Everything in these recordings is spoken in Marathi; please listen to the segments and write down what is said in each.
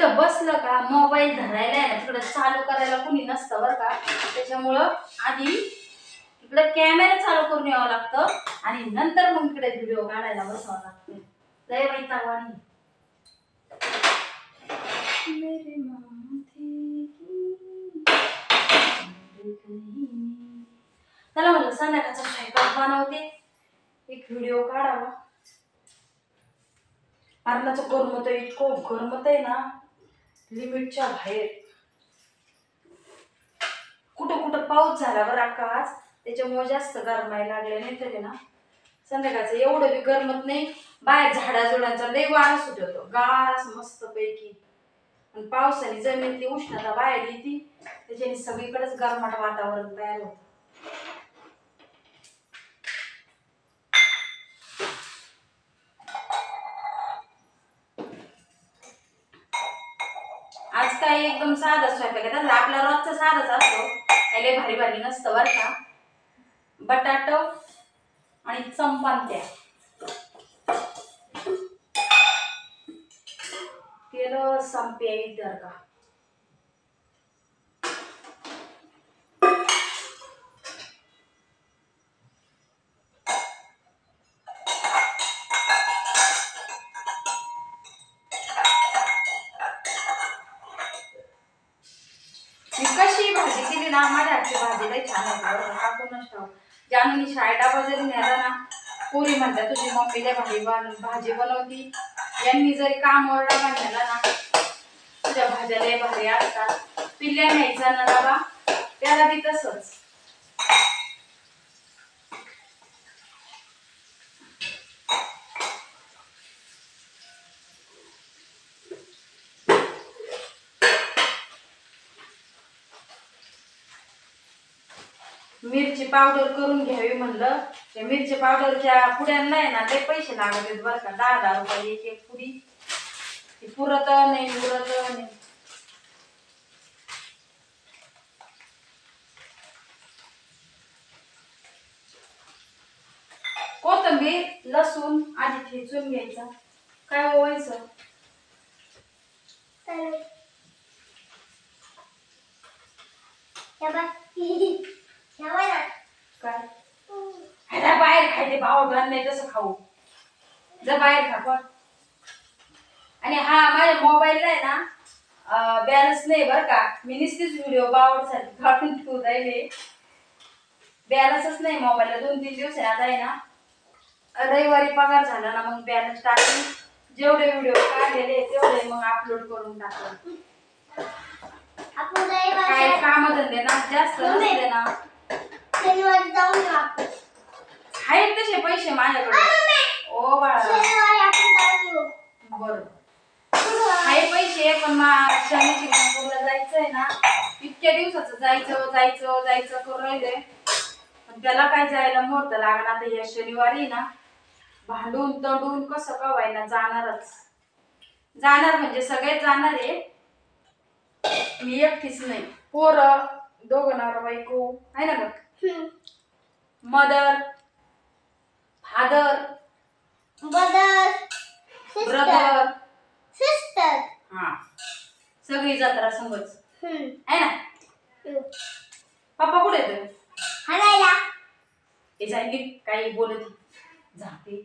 इथं बसलं का मोबाईल धरायला आहे ना तिकडं चालू करायला कोणी नसतं बरं का. त्याच्यामुळं आधी इकडे कॅमेरा चालू करून यावं लागतं आणि नंतर मग इकडे व्हिडिओ काढायला बसावं लागतं. लय वैतागवाणी. चला म्हणलं संध्याकाळचा स्वयंपाक बनवते, एक व्हिडिओ काढावा. मरणाचं गरमत आहे, इतकं गरमत आहे ना लिमिटच्या बाहेर. कुठं कुठं पाऊस झाला बरं का आज, त्याच्यामुळे जास्त गरमायला लागले. नाही तरी ना संध्याकाळचं एवढं बी गरमत नाही. बाहेर झाडाझुडांचा लय वारा सुटतो, गार असं मस्त पैकी. आणि पावसाने जमिनीतली उष्णता बाहेर येते, त्याच्याने सगळीकडेच गरमाट वातावरण तयार होतं. आज काय एकदम साधा स्वयंपाक आहे. आपला रोजचा साधाच असतो, लय भारी भारी नसतं बरं का. बटाटो आणि चंपात्या केलं संपे इधर का. मी कशी भाजी केली ना, माझ्या हातची भाजी लई छान होती बरं का. कोणाच ठाऊक जानूनी शाळेत डबा जरी नेला ना, पोरी म्हणतात तुझी मम्मी लय भाजी बनवती. यांनी जरी कामावर डबा नेला ना, तुझ्या भाज्या लय भारी असतात. पिल्ल्या न्यायचा ना डबा, त्याला बी तसंच. मिरची पावडर करून घ्यावी म्हणलं. त्या मिरची पावडरच्या पुड्यांना आहे ना लय पैसे लागत आहेत बरं का. 10-10 रुपये एक एक पुडी. ती पुरत नाही, उरत नाही. कोथिंबीर लसूण आधी ठेचून घ्यायचा. काय ओवायचं काय ह्याला बाहेर खायचे भाव घाल नाही तसं खाऊ. जर बाहेर खा पण. आणि हा माझ्या मोबाईलला आहे ना बॅलन्स नाही बरं का. मी नुसतीच व्हिडिओ बावडसाठी काढून ठेवून राहिले. बॅलन्सच नाही मोबाईलला. 2-3 दिवस आता आहे ना, रविवारी पगार झाला ना मग बॅलन्स टाकून जेवढे व्हिडिओ काढलेले तेवढे मग अपलोड करून टाकले. काय काम धंदे ना जास्त नसले ना, आहेत तसे पैसे माझ्याकडे. ओ बाळा बरोबर आहे पैसे, पण शनीची नागपूरला जायचंय ना, इतक्या दिवसाचं जायचं जायचं जायचं करून राहिले. पण त्याला काय जायला मुहूर्त लागणार. आता या शनिवारी ना भांडून तंडून कसं का व्हायना जाणारच. जाणार म्हणजे सगळेच जाणार आहे, मी एकटीच नाही. पोरं दोघं नवरा बायको आहे ना बघ. मदर फादर ब्रदर सिस्टर, हा सगळी जत्रा संगच आहे ना. पप्पा कुठे येतोय हाणायला. हे जाईल काही बोलत जाते.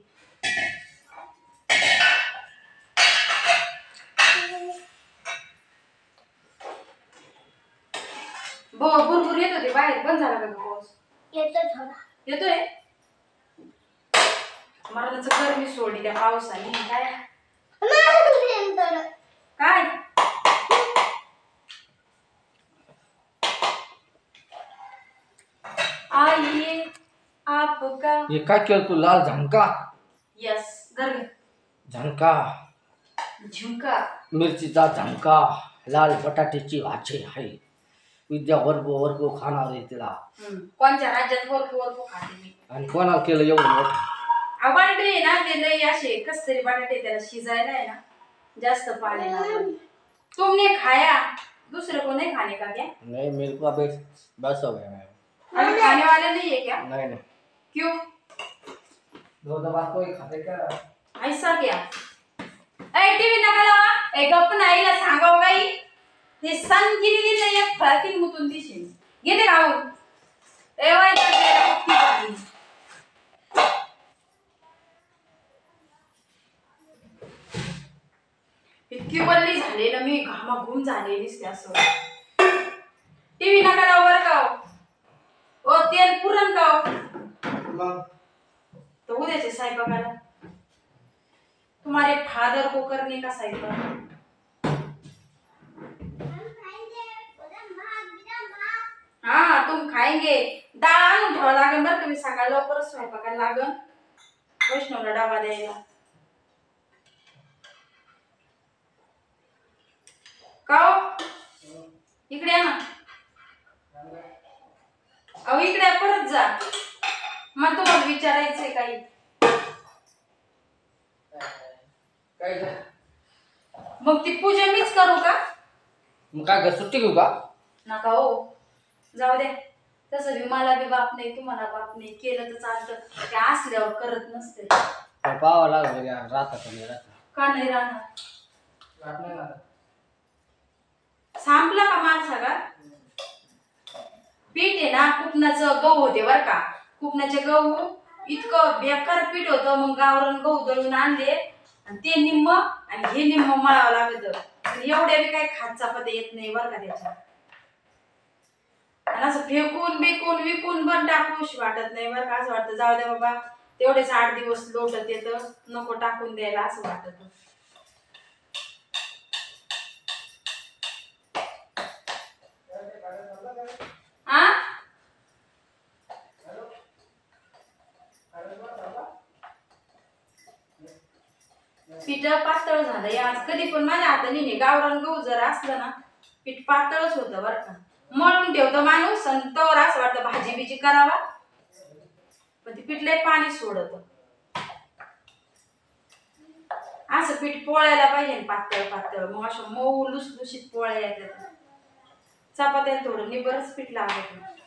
भरपूर येत होते बाहेर. बंद झाला का पाऊस? येतोय. मरणाचं गरमी सोडली त्या पावसाने. काय काय आइए आपका ये काय केलं तू? लाल झणका. यस घर झणका झुमका मिरचीचा झणका, लाल बटाट्याची भाजी आहे. विद्या वर्ग खाणार आहे तिला. कोणत्या राज्यात वर्ग खाते मी. आणि कोणाला केलं एवढं मोठं? बटाटे ना ते लय असे कस तरी बटाटे त्याला शिजायला आहे ना जास्त पाणी लागतं. तुमने खाया, दूसरे को नहीं खाने का क्या? नहीं, मेरे को अभी बस हो गया. अभी खाने वाले नहीं है क्या? नहीं. क्यों? दो दबा कोई खाते क्या? ऐसा क्या? टीवी नका लावा. एक आपण आईला सांगावं गाई ते सांगितली दिली एक फळातील मुतून दिसेल गेले राहून ए इतकी बल्ली झाले ना मी घामाघूम झाले दिसते असं टीव्ही नका लावू बरं का ओ तेल पुरण का तो उद्याचे स्वयंपाकाला तुम्हारे फादर को करने का स्वयंपाक हाँ तुम खाएंगे डाळ आणून ठेवावं लागेल बरं तुम्ही सकाळी लवकरच स्वयंपाकाला लागल वैष्णवला डबा द्यायला का इकडे या ना अहो इकडे परत जा मग तुम्हाला विचारायचंय काही मग ती पूजा मीच करू का मग काय सुट्टी घेऊ का नका हो जाऊ द्या तसं बी मला बी बाप नाही तुम्हाला बाप नाही केलं तर चालतं ते असल्यावर करत नसते पाहावं लागलं राहता का नाही राहणार संपला का माल सगळा पीठ आहे ना कुपनाचं गहू होते बर का कुपनाचे गहू इतकं बेकार पीठ होतं मग गावरान गहू दळून आणले आणि ते निम्म आणि हे निम्म मळावं लागत एवढ्या बी काही खात चपात्या येत नाही बर का त्याच्या आणि असं फेकून बिकून विकून पण टाकूशी वाटत नाही बरं का असं वाटतं जाऊ द्या बाबा तेवढेच 8 दिवस लोटत येतं नको टाकून द्यायला असं वाटत पीठ पातळ झालंय आज कधी पण माझ्या हाताने नाही गावरान गहू जर असलं ना पीठ पातळच होतं बरं का मळून ठेवतो माणूस आणि तवर असं वाटतं भाजी बिजी करावा पण ती पीठ लय पाणी सोडत असं पीठ पोळायला पाहिजे पातळ पातळ मग असं मऊ लुसलुशीत पोळ्या येतात चपात्याला थोडं निबरच पीठ लागत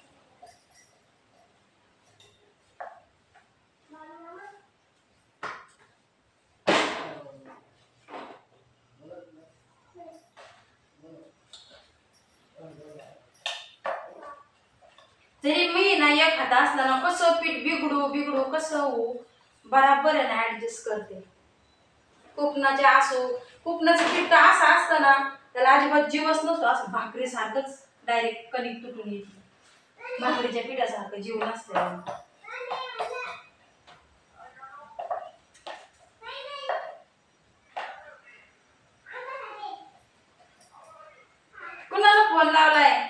तरी मी ना एक हात असला ना कसं पीठ बिघडू कसं होऊ बराबर आहे ना ऍडजस्ट करते कुपनाचे असो कुपनाचं पीठ असं असतं ना त्याला अजिबात जीवच नसतो असं भाकरी सारखंच डायरेक्ट कणिक तुटून येते भाकरीच्या पिठासारखं जीव नसतं कुणाला फोन लावलाय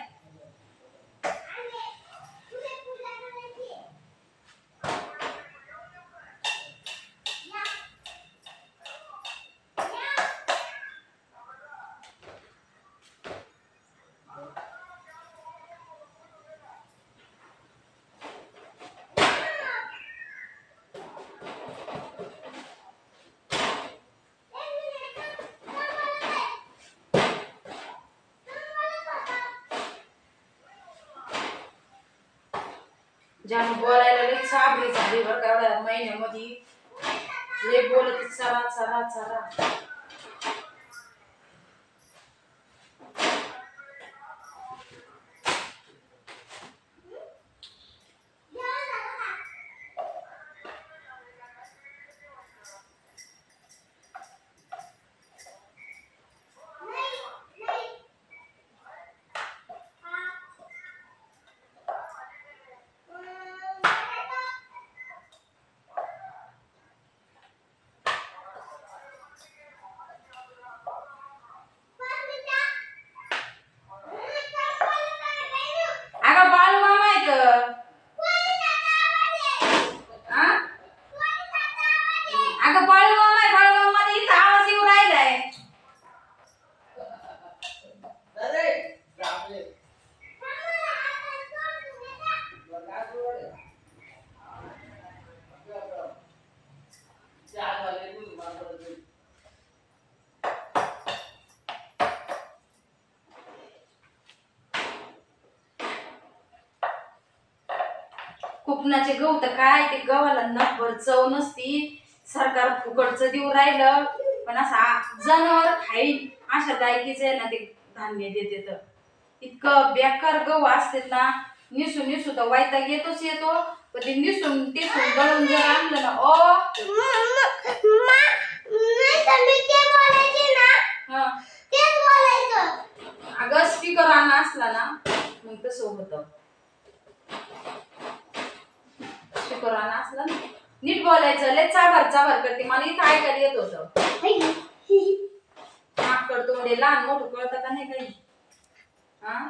ज्यानं बोलायला लई साबरी झाली बरं का एवढ्या महिन्यामध्ये लई बोलत चरा चरा चरा कुपनाचे गहू तर काय ते गव्हाला नभर चव नसती सरकार फुकटचं देऊ राहिलं पण असा जनावर खाईल अशा लायकीचं आहे ना ते धान्य देते. तर इतकं बेकार गहू असते ना, निसून निसून तर वैताग येतो. पण ते निसून टिसून दळून जर आणलं ना हा अगं स्पीकर ऑन असला ना मग तसं होतं. स्पीकर ऑन असला ना नीट बोलायचं. लय चाभार करते. मला इथं ऐकायला येत होतं. नाक करतो म्हणजे लहान मोठं कळतं का नाही काही. हा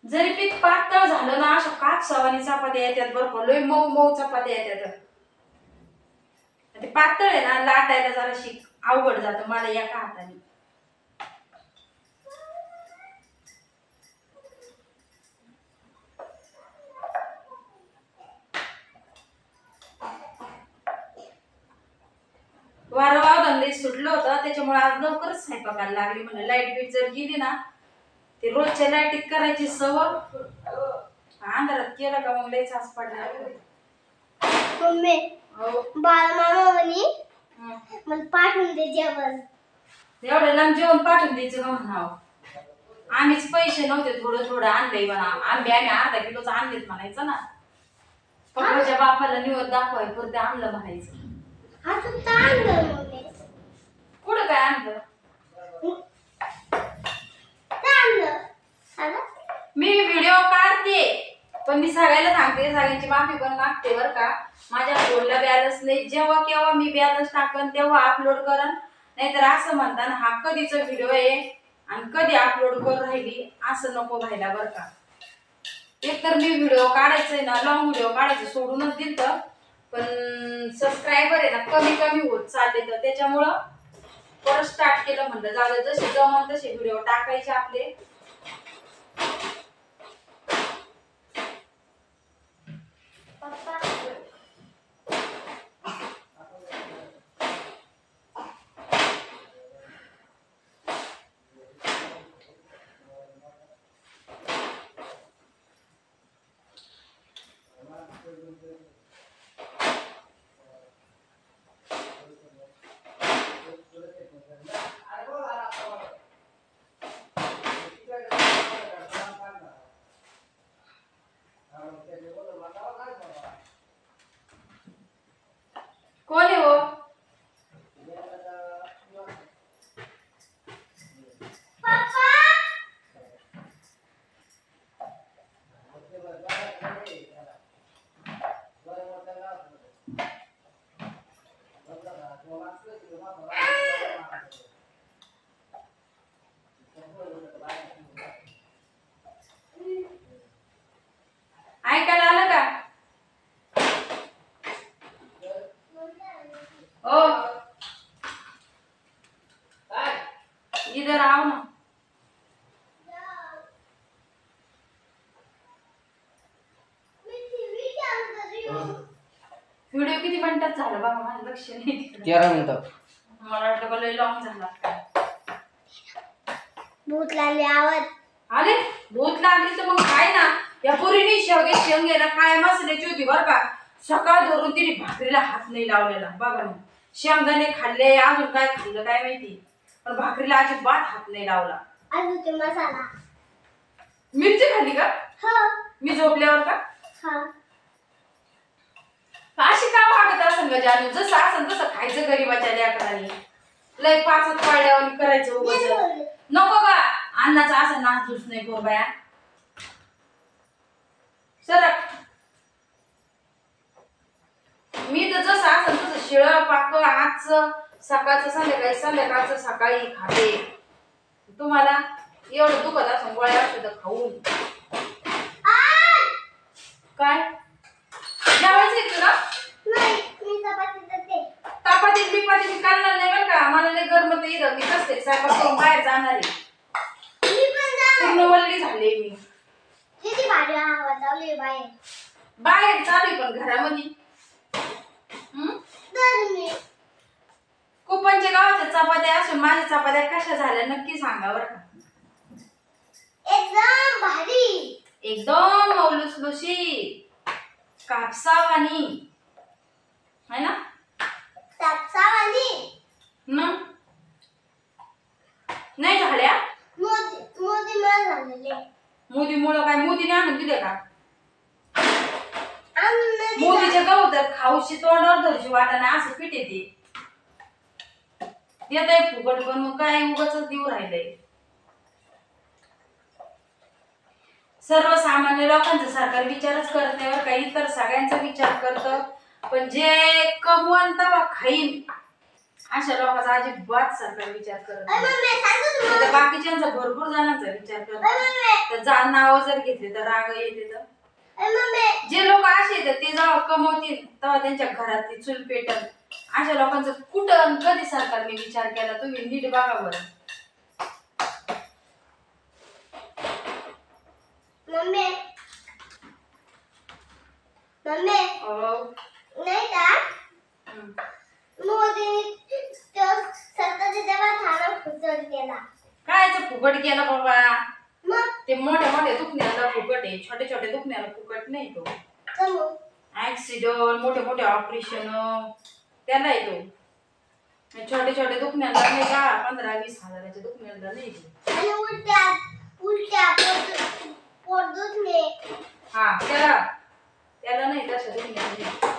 जरी पीठ पातळ झालं ना अशा कापसावानी चपात्या येतात बरं का. लय मऊ मऊ चपात्या येतात. ते पातळ आहे ना लाटायला जराशी अवघड जातं मला एका हाताने. वारं वादळ सुटलं होतं त्याच्यामुळे आज लवकरच स्वयंपाकाला लागली. म्हणजे लाईट बीट जर गेली ना ते रोजच्या लाईटीत करायची सवय. अंधारात केलं का मग लयच आज पडला. मम्मी हो बाळमामा म्हणे मला पाठवून दे जेवण. एवढं लांब जेवण पाठवून द्यायचं का म्हणावं. आम्हीच पैसे नव्हते थोडं आणलंय म्हणा. आंबे आम्ही अर्धा किलोच आणलेत म्हणायचं ना. पप्पाच्या बापाला निवड दाखवाय पुरते आणलं म्हणायचं. असं चांगलं मम्मी कुठं काय आणलं चांगलं मी व्हिडिओ काढते पण मी सगळ्याला सांगते. सगळ्यांची माफी पण मागते बरं का. माझ्या फोनला बॅलन्स नाही. जेव्हा केव्हा मी बॅलन्स टाकन तेव्हा अपलोड करन. नाहीतर असं म्हणता ना हा कधीचा व्हिडिओ आहे आणि कधी अपलोड करून राहिली असं नको व्हायला बरं का. एकतर मी व्हिडिओ काढायचंय ना लॉंग व्हिडिओ काढायचं सोडूनच दिलं. पण सबस्क्रायबर आहे ना कमी होत चालले. तर त्याच्यामुळं परत स्टार्ट केलं. म्हणलं जाऊ जसे जमन तसे व्हिडिओ टाकायचे आपले. कोण आहे हो ऐकायला आलं का. ओ इधर आओ ना. व्हिडिओ किती मिनिटात झाला बघा माझं लक्ष नाही तिकडे. 13 मिनिटं. मला वाटलं का लय लॉंग झाला काय. भूत लागले आवाज अरे भूत लागली तर मग काय ना. या पोरीने शेंगेला काय मसाल्याची होती बरं का. सकाळ धरून तिने भाकरीला हात नाही लावलेला बघा ना. शेंगदाणे खाल्ले अजून काय खाल्लं काय माहिती पण भाकरीला अजिबात हात नाही लावला. अजून ते मसाला मिरची खाल्ली का हो मी झोपल्यावर का. हा अशी का वागत असेल ग जानू. जसं असेल तसं खायचं गरीबाच्या लेकरांनी. लय पाचत पाळल्यावर करायचं उगाच. नको का अन्नाचा असं नाच धूस नाही करू बाया. सरक मी तर जसं असेल तसं शिळ पाक आजचं सकाळचं संध्याकाळी संध्याकाळचं सकाळी खाते. तुम्हाला एवढं दुखत असं गोळ्या औषध खाऊन काय जेवायचंय तुला. नाही मी चपाती देते. चपाती बिपाती करणार नाही बरं का. मला लय गरम तर येतं. मी कसं स्वयंपाक करून बाहेर जाणार आहे. मी पण जाणार. पूर्ण वल्ली झाले मी. किती भारी आवाज चालू बाहेर. बाहेर चालू आहे पण घरामध्ये तर मी कुपनच्या गावाच्या चपात्या असून माझ्या चपात्या कशा झाल्या नक्की सांगा बरं का. एकदम भारी, एकदम मौलुसलुशीत कापसावानी है ना. कापसावाली. मग नाही झाल्या. मोदी मला झालेले. मोदीमुळं काय मोदीने आणून दिले का. आणून नाही दिला. मोदीच्या गवतात खाऊशी तोंडावर धरशी वाटाणे असं पीठ येते. देत आहे फुकट पण मग काय उगाच देऊ राहिलंय. सर्वसामान्य लोकांचा सरकार विचारच करत नाही बरं का. इतर सगळ्यांचा विचार करतं पण जे कमवंत वा खाईन अशा लोकांचा अजिबात सरकार विचार करत नाही. मम्मी सांगतो तर बाकीच्यांचा भरपूर जणांचा विचार करतो. तर नाव जर घेतले तर राग येते. तर मम्मी. जे लोक असे आहेत ते जेव्हा कमवतील तेव्हा त्यांच्या घरातली चूल पेटल. अशा लोकांचं कुठं कधी सरकारने विचार केला तुम्ही नीट बघा बरं. मम्मी मम्मी नाही का मोदीने स्वतःच्या दवाखाना फुकट केला. कायच फुकट केलं बाबा. मग ते मोठ्या मोठ्या दुखण्याला फुकट आहे, छोट्या छोट्या दुखण्याला फुकट नाही. तो कमू ऍक्सिडेंट मोठे मोठे ऑपरेशन त्याला येतो. छोटे छोटे दुखण्याला नाही का 15-20 हजाराच्या दुखण्याला नाही तो. आणि उलट्या उलट्या पोट दुखणे. हा त्याला त्याला नाही तसं दुखण्याला नाही.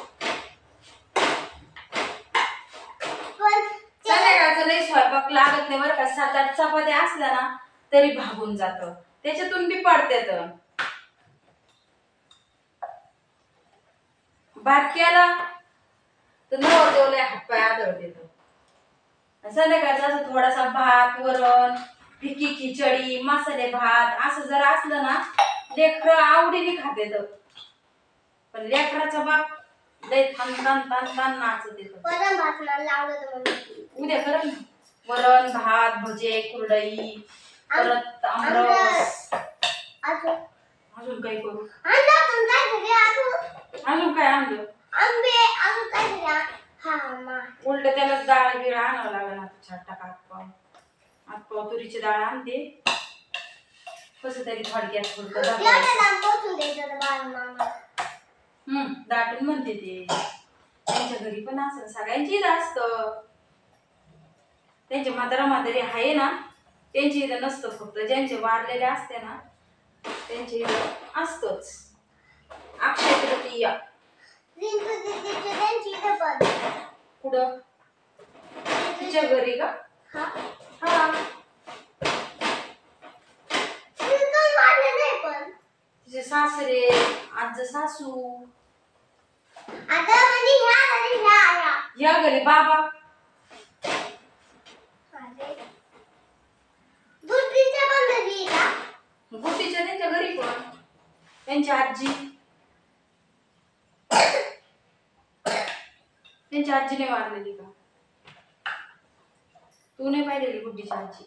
पण संध्याकाळचं लई स्वयंपाक लागत नाही बरं का. 7-8 चपात्या असल्या ना तरी भागून जातं. त्याच्यातून बी पडतात. भात केला तर नवरदेवला हातपाय आदळ देत. संध्याकाळचा असं थोडासा भात वरण फिकी खिचडी मसाले भात असं जर असलं ना लेकरं आवडीने खात येत. पण लेकराचा बाप लय थान थान थान थान नाचत येत. वरण भात मला आवडत मम्मी. उद्या कर ना वरण भात भजे कुरडई परत आमरस. अजून अजून काही करू. अजून काय घरी अजून काय आणलं. आंबे अजून काय घरी. हा मा उलट त्याला डाळ बिळ आणावं लागलं ना. छाट टाका आतपाव तुरीची डाळ आणते कसं तरी थोडक्यात थोडकं एवढं पोचून द्यायचं बाळ मामा. दाटून म्हणते ते. त्यांच्या घरी पण असं सगळ्यांची इथं असतं. त्यांचे म्हातारा म्हातारी आहे ना त्यांची इथं नसतं. फक्त ज्यांचे वारलेले असते ना त्यांचे इथं असतच. अक्षय तृतीया रिंकू दीदीची त्यांची इथं पण. कुठं तिच्या घरी का. हा हा तिथं वाढले नाही पण. तिचे सासरे आजचं सासू. आता म्हणजे ह्या घरी ह्या. या घरी बाबा. अरे दुसरीच्या पण घरी का. गुड्डीच्या त्यांच्या घरी पण त्यांची आजी. त्यांची आजीने वारलेली का. तू नाही पाहिलेली गुड्डीची आजी.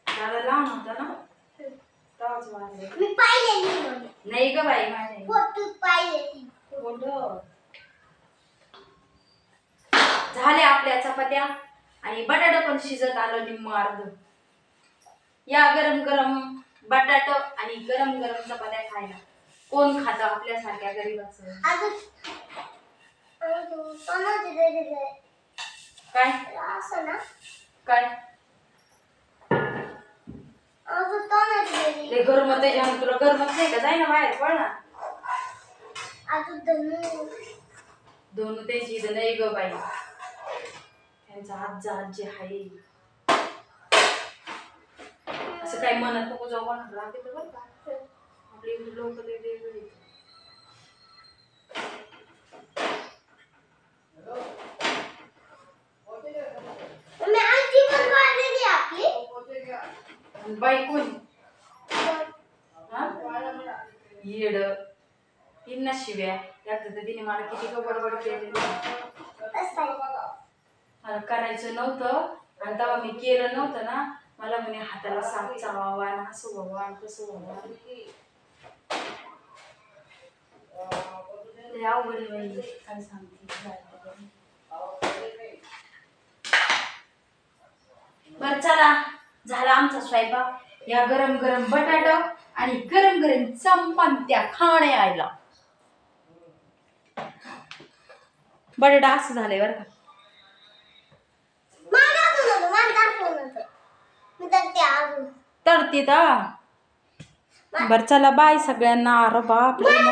दादा लहान होता ना तेव्हाच वारले. मी पाहिलेली मम्मी. नाही ग बाई माझ्या फोटोत पाहिलेली. मोठं. झाल्या आपल्या चपात्या आणि बटाटा पण शिजत आलं निम्म अर्ध. या गरम गरम बटाटा आणि गरम गरम चपात्या खायला. कोण खातं आपल्यासारख्या गरीबाचं. अजून कोणाची तरी काय असं ना. काय अजून कोणाची तरी. ते गरमत आहे जेव्हा तुला गरमत नाही का जाय ना बाहेर पळ ना. अजून धनु दोन त्यांची इथं नाही ग बाई. त्यांचा आजा आजी आहे. असं काही म्हणत नको जाऊ म्हणत राहते बरं का. आपले लोक वेगळे. मम्मी आजी पण वाढलेली आपली. बाई कोण येड तीन ना शिव्या. त्यात तिने मला किती बडबड केलेली. मला करायचं नव्हतं आणि तेव्हा मी केलं नव्हतं ना. मला म्हणे हाताला साप चावावा आणि असं व्हावं आणि कसं व्हावं. अवघड आहे काय सांगते. बरं चला झाला आमचा स्वयंपाक. या गरम गरम बटाटा आणि गरम गरम चपात्या खाण्याला. बटाटा असं झालंय बरं का. तळते ता. बरं चला बाय सगळ्यांना. अरे बाप रे.